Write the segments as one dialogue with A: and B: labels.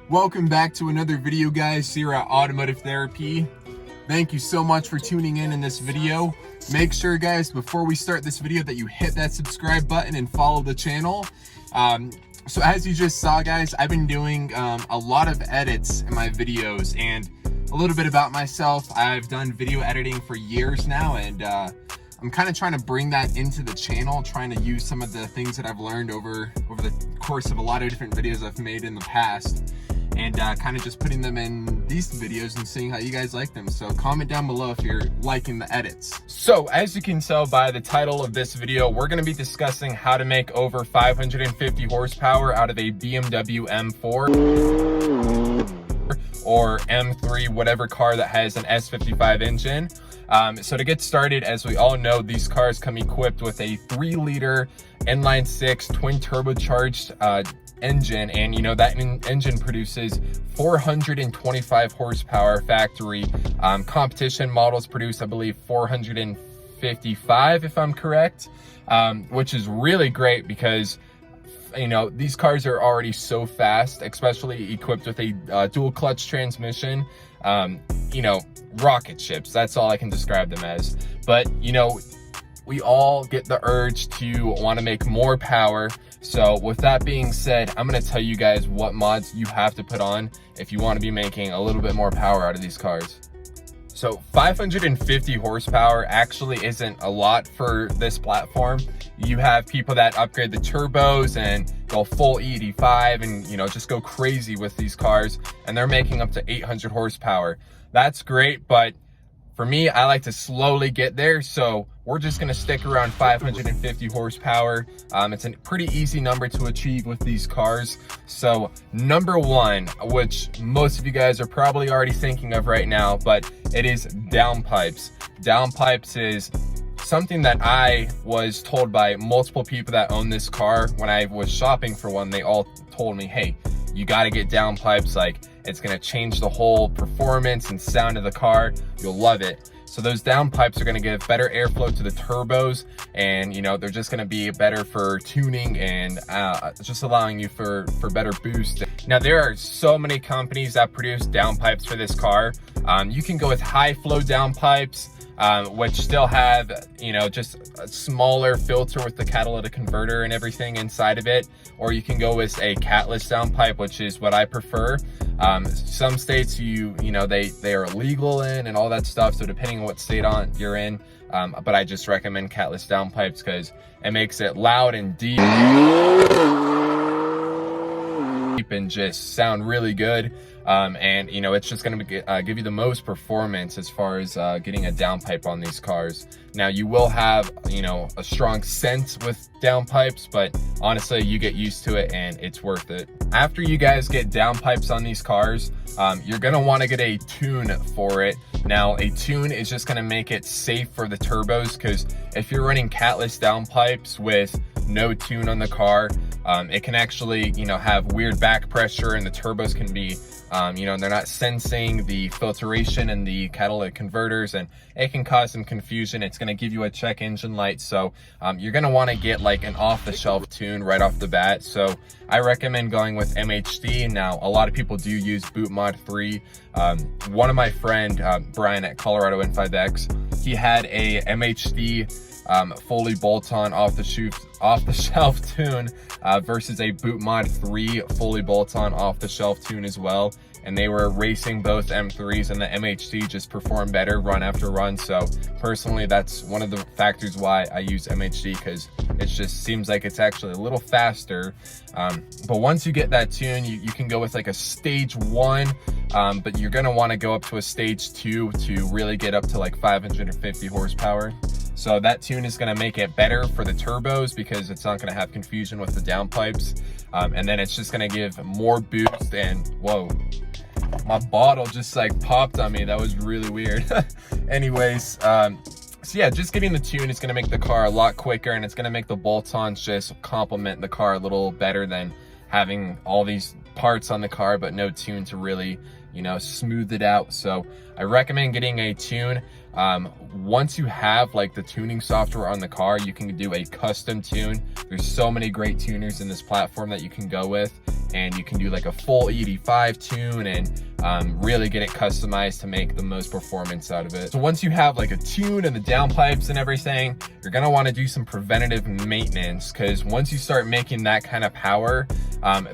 A: Welcome back to another video, guys, here at Automotive Therapy. Thank you so much for tuning in this video. Make sure, guys, before we start this video that you hit that subscribe button and follow the channel. So as you just saw, guys, I've been doing a lot of edits in my videos, and a little bit about myself. I've done video editing for years now, and I'm kind of trying to bring that into the channel, trying to use some of the things that I've learned over the course of a lot of different videos I've made in the past, and kind of just putting them in these videos and seeing how you guys like them. So comment down below if you're liking the edits. So as you can tell by the title of this video, we're going to be discussing how to make over 550 horsepower out of a BMW M4 or M3, whatever car that has an S55 engine. So to get started, as we all know, these cars come equipped with a 3-liter inline-6 twin turbocharged engine, and you know that engine produces 425 horsepower factory. Competition models produce, I believe, 455 if I'm correct, which is really great because you know these cars are already so fast, especially equipped with a dual clutch transmission. You know, rocket ships, that's all I can describe them as. But you know, we all get the urge to want to make more power. So with that being said, I'm going to tell you guys what mods you have to put on if you want to be making a little bit more power out of these cars. So 550 horsepower actually isn't a lot for this platform. You have people that upgrade the turbos and go full ED5 and, you know, just go crazy with these cars, and they're making up to 800 horsepower. That's great, but for me, I like to slowly get there, so we're just gonna stick around 550 horsepower. It's a pretty easy number to achieve with these cars. So number one, which most of you guys are probably already thinking of right now, but it is downpipes. Downpipes is something that I was told by multiple people that own this car. When I was shopping for one, they all told me, hey, you gotta get downpipes. Like, it's gonna change the whole performance and sound of the car. You'll love it. So those downpipes are gonna give better airflow to the turbos, and you know, they're just gonna be better for tuning and just allowing you for better boost. Now, there are so many companies that produce downpipes for this car. You can go with high flow downpipes, which still have, you know, just a smaller filter with the catalytic converter and everything inside of it, or you can go with a catless downpipe, which is what I prefer. Some states you know they are legal in and all that stuff, so depending on what state you're in, but I just recommend catless downpipes because it makes it loud and deep and just sound really good. And you know, it's just going to give you the most performance as far as getting a downpipe on these cars. Now, you will have, you know, a strong scent with downpipes, but honestly, you get used to it and it's worth it. After you guys get downpipes on these cars, you're going to want to get a tune for it. Now, a tune is just going to make it safe for the turbos, because if you're running catless downpipes with no tune on the car, it can actually, you know, have weird back pressure, and the turbos can be, you know, they're not sensing the filtration and the catalytic converters, and it can cause some confusion. It's going to give you a check engine light. So you're going to want to get like an off-the-shelf tune right off the bat. So I recommend going with MHD. Now, a lot of people do use Boot Mod 3. One of my friend, Brian at Colorado N5X, he had a MHD fully bolt-on off-the-shelf tune versus a Boot Mod 3 fully bolt-on off-the-shelf tune as well, and they were racing both M3s, and the MHD just performed better run after run. So personally, that's one of the factors why I use MHD, because it just seems like it's actually a little faster. But once you get that tune, you can go with like a stage 1, but you're gonna want to go up to a stage 2 to really get up to like 550 horsepower. So that tune is going to make it better for the turbos because it's not going to have confusion with the downpipes. And then it's just going to give more boost. And whoa, my bottle just like popped on me. That was really weird. Anyways, so yeah, just getting the tune is going to make the car a lot quicker, and it's going to make the bolt-ons just complement the car a little better than having all these parts on the car but no tune to really, you know, smooth it out. So I recommend getting a tune. Once you have like the tuning software on the car, you can do a custom tune. There's so many great tuners in this platform that you can go with, and you can do like a full 85 tune and really get it customized to make the most performance out of it. So once you have like a tune and the downpipes and everything, you're gonna want to do some preventative maintenance, because once you start making that kind of power,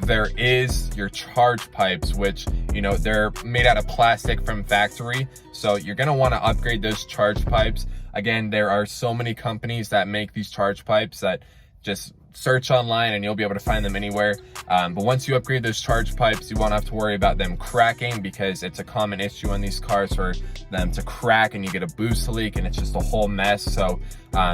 A: there is your charge pipes, which, you know, they're made out of plastic from factory. So you're gonna want to upgrade those charge pipes. Again, there are so many companies that make these charge pipes that just search online and you'll be able to find them anywhere. But once you upgrade those charge pipes, you won't have to worry about them cracking, because it's a common issue on these cars for them to crack and you get a boost leak and it's just a whole mess. So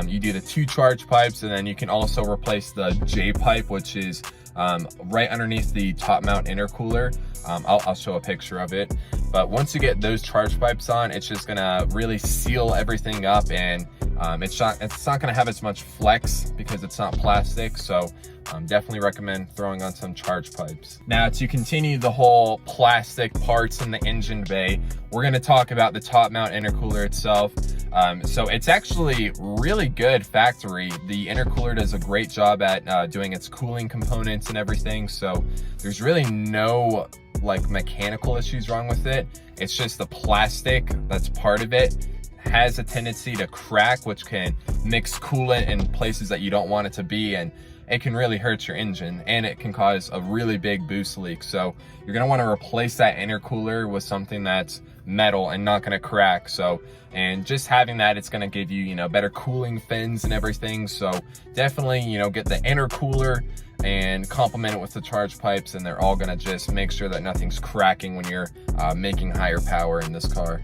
A: you do the 2 charge pipes, and then you can also replace the J pipe, which is right underneath the top mount intercooler. I'll show a picture of it. But once you get those charge pipes on, it's just gonna really seal everything up, and it's not gonna have as much flex because it's not plastic. So definitely recommend throwing on some charge pipes. Now, to continue the whole plastic parts in the engine bay, we're gonna talk about the top mount intercooler itself. So it's actually really good factory. The intercooler does a great job at doing its cooling components and everything. So there's really no like mechanical issues wrong with it. It's just the plastic that's part of it has a tendency to crack, which can mix coolant in places that you don't want it to be, and it can really hurt your engine, and it can cause a really big boost leak. So you're gonna want to replace that intercooler with something that's metal and not gonna crack. So, and just having that, it's gonna give you, you know, better cooling fins and everything. So definitely, you know, get the intercooler and complement it with the charge pipes, and they're all gonna just make sure that nothing's cracking when you're making higher power in this car.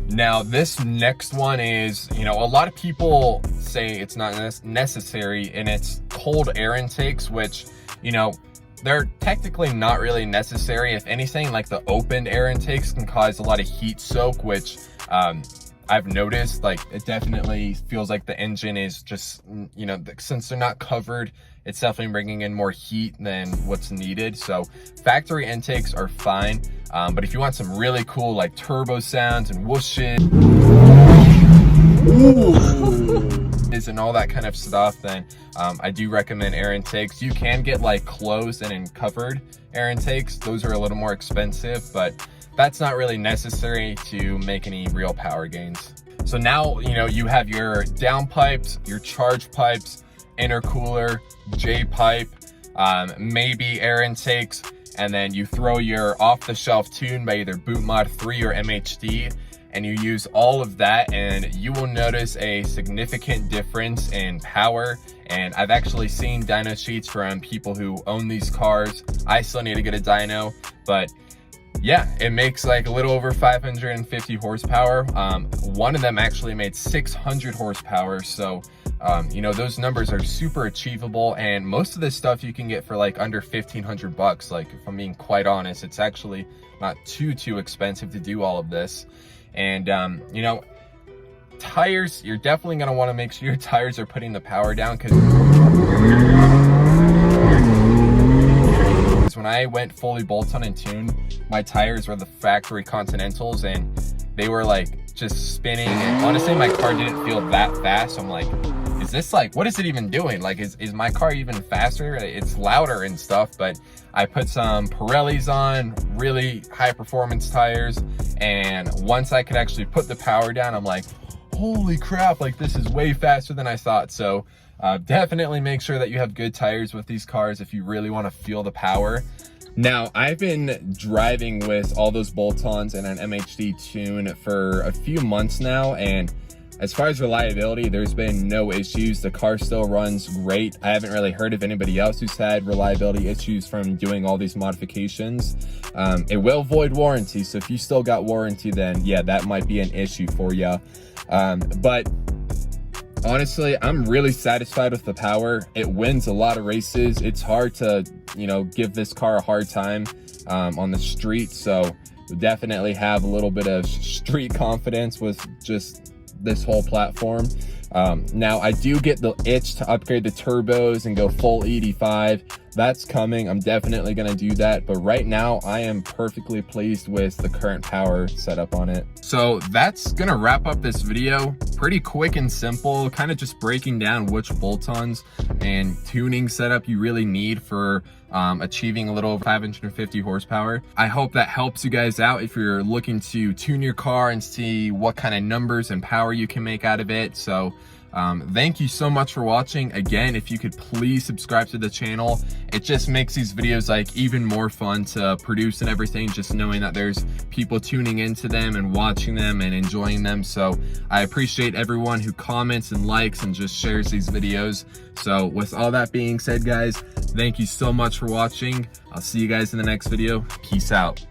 A: Now, this next one is, you know, a lot of people say it's not necessary, and it's cold air intakes, which, you know, they're technically not really necessary. If anything, like the opened air intakes can cause a lot of heat soak, which I've noticed. Like, it definitely feels like the engine is just, you know, since they're not covered, it's definitely bringing in more heat than what's needed. So factory intakes are fine. But if you want some really cool like turbo sounds and whooshes and all that kind of stuff, then I do recommend air intakes. You can get like closed and covered air intakes. Those are a little more expensive, but that's not really necessary to make any real power gains. So now, you know, you have your down pipes, your charge pipes, intercooler, J pipe, maybe air intakes, and then you throw your off-the-shelf tune by either Boot Mod 3 or MHD, and you use all of that, and you will notice a significant difference in power. And I've actually seen dyno sheets from people who own these cars. I still need to get a dyno, but yeah, it makes like a little over 550 horsepower. One of them actually made 600 horsepower. So, you know, those numbers are super achievable, and most of this stuff you can get for like under 1,500 bucks. Like, if I'm being quite honest, it's actually not too expensive to do all of this. And, you know, tires, you're definitely going to want to make sure your tires are putting the power down, because when I went fully bolt-on and tuned, my tires were the factory Continentals, and they were like just spinning, and honestly my car didn't feel that fast. So I'm like, is this like, what is it even doing? Like, is my car even faster? It's louder and stuff. But I put some Pirellis on, really high performance tires, and once I could actually put the power down, I'm like, holy crap, like this is way faster than I thought. So definitely make sure that you have good tires with these cars if you really want to feel the power. Now, I've been driving with all those bolt-ons and an MHD tune for a few months now, and as far as reliability, there's been no issues. The car still runs great. I haven't really heard of anybody else who's had reliability issues from doing all these modifications. It will void warranty, so if you still got warranty, then yeah, that might be an issue for you. But honestly, I'm really satisfied with the power. It wins a lot of races. It's hard to, you know, give this car a hard time on the street. So definitely have a little bit of street confidence with just this whole platform. Now I do get the itch to upgrade the turbos and go full 85, that's coming. I'm definitely gonna do that, but right now I am perfectly pleased with the current power setup on it. So that's gonna wrap up this video. Pretty quick and simple, kind of just breaking down which bolt-ons and tuning setup you really need for achieving a little over 550 horsepower. I hope that helps you guys out if you're looking to tune your car and see what kind of numbers and power you can make out of it. So thank you so much for watching. Again, if you could please subscribe to the channel, it just makes these videos like even more fun to produce and everything, just knowing that there's people tuning into them and watching them and enjoying them. So I appreciate everyone who comments and likes and just shares these videos. So with all that being said, guys, thank you so much for watching. I'll see you guys in the next video. Peace out.